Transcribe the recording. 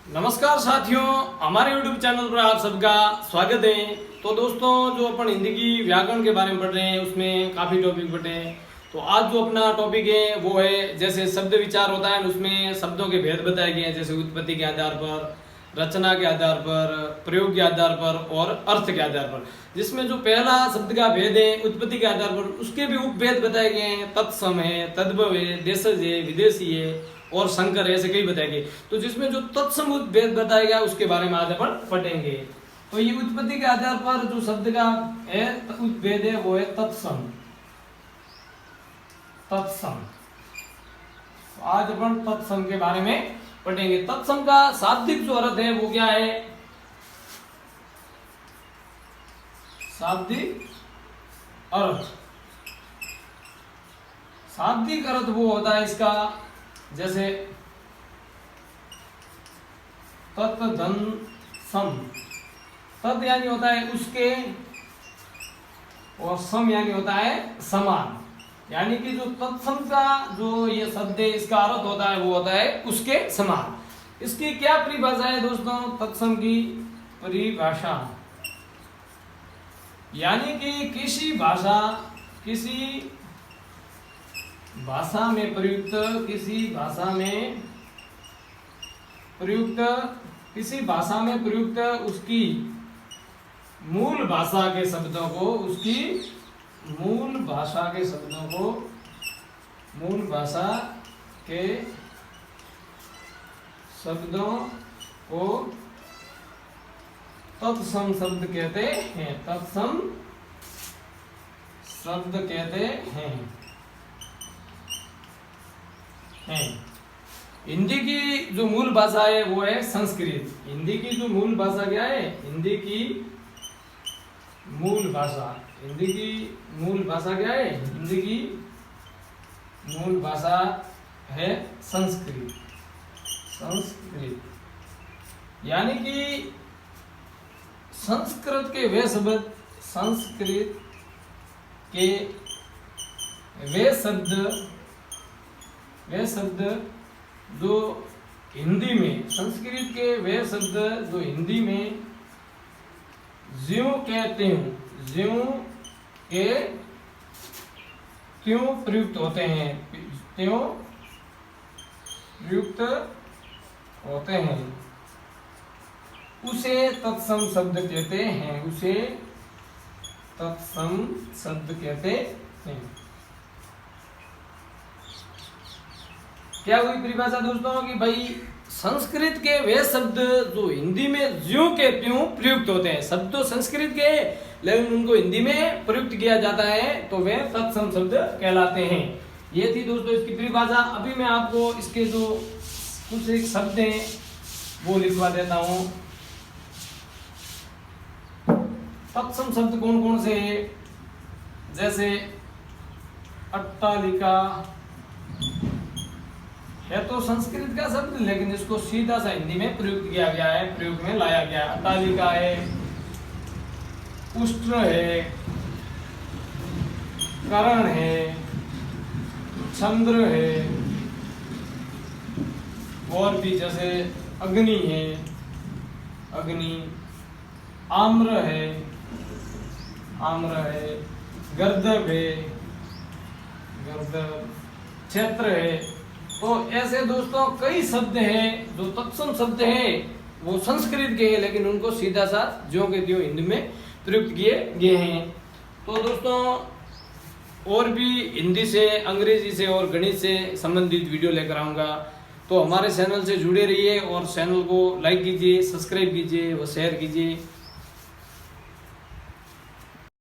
नमस्कार साथियों, हमारे YouTube चैनल पर आप सबका स्वागत है। तो दोस्तों, जो अपन हिंदी की व्याकरण के बारे में पढ़ रहे हैं उसमें काफ़ी टॉपिक बटे हैं। तो आज जो अपना टॉपिक है वो है जैसे शब्द विचार होता है, उसमें शब्दों के भेद बताए गए हैं, जैसे उत्पत्ति के आधार पर, रचना के आधार पर, प्रयोग के आधार पर और अर्थ के आधार पर। जिसमें जो पहला शब्द का भेद है उत्पत्ति के आधार पर, उसके भी उपभेद बताए गए हैं। तत्सम है, तद्भव है, देशज है, विदेशी है और संकर ऐसे कई बताए गए। तो जिसमें जो तत्सम उपभेद बताया गया उसके बारे में आज अपन पढ़ेंगे। तो ये उत्पत्ति के आधार पर जो शब्द का है उपभेद है वो है तत्सम। तत्सम आज अपन तत्सम के बारे में पढ़ेंगे। तत्सम का शाब्दिक जो अर्थ है वो क्या है? शाब्दिक अर्थ, शाब्दिक अर्थ वो होता है इसका, जैसे तत् धन सम। तत् यानी होता है उसके और सम यानी होता है समान। यानी कि जो तत्सम का जो ये शब्द है इसका अर्थ होता है वो होता है उसके समान। इसकी क्या परिभाषा है दोस्तों? तत्सम की परिभाषा यानी कि किसी भाषा में प्रयुक्त, किसी भाषा में प्रयुक्त उसकी मूल भाषा के शब्दों को, मूल भाषा के शब्दों को तत्सम शब्द कहते हैं। तत्सम शब्द कहते हैं। हिंदी की जो मूल भाषा है वो है संस्कृत। हिंदी की जो मूल भाषा क्या है? हिंदी की मूल भाषा क्या है? हिंदी की मूल भाषा है संस्कृत। यानी कि संस्कृत के वे शब्द जो हिंदी में, संस्कृत के वे शब्द जो हिंदी में ज्यों कहते हूं, ज्यों के त्यों प्रयुक्त होते हैं, त्यों प्रयुक्त होते हैं, उसे तत्सम शब्द कहते हैं। उसे तत्सम शब्द कहते हैं। क्या हुई परिभाषा दोस्तों कि भाई संस्कृत के वे शब्द जो हिंदी में ज्यों के त्यों प्रयुक्त होते हैं, शब्द तो संस्कृत के लेकिन उनको हिंदी में प्रयुक्त किया जाता है तो वे तत्सम शब्द कहलाते हैं। ये थी दोस्तों इसकी परिभाषा। अभी मैं आपको इसके जो कुछ एक शब्द हैं वो लिखवा देता हूं। तत्सम शब्द कौन कौन से हैं? जैसे अट्टालिका है तो संस्कृत का शब्द, लेकिन इसको सीधा सा हिंदी में प्रयुक्त किया गया है, प्रयोग में लाया गया। अट्टालिका है, उष्ट्र है, करण है, चंद्र है और भी जैसे अग्नि है, आम्र है, गर्दभ है, क्षेत्र है। तो ऐसे दोस्तों कई शब्द हैं जो तत्सम शब्द हैं वो संस्कृत के हैं, लेकिन उनको सीधा सा ज्यों के त्यों हिंदी में प्रयुक्त किए गए हैं। तो दोस्तों और भी हिंदी से, अंग्रेजी से और गणित से संबंधित वीडियो लेकर आऊँगा। तो हमारे चैनल से जुड़े रहिए और चैनल को लाइक कीजिए, सब्सक्राइब कीजिए व शेयर कीजिए।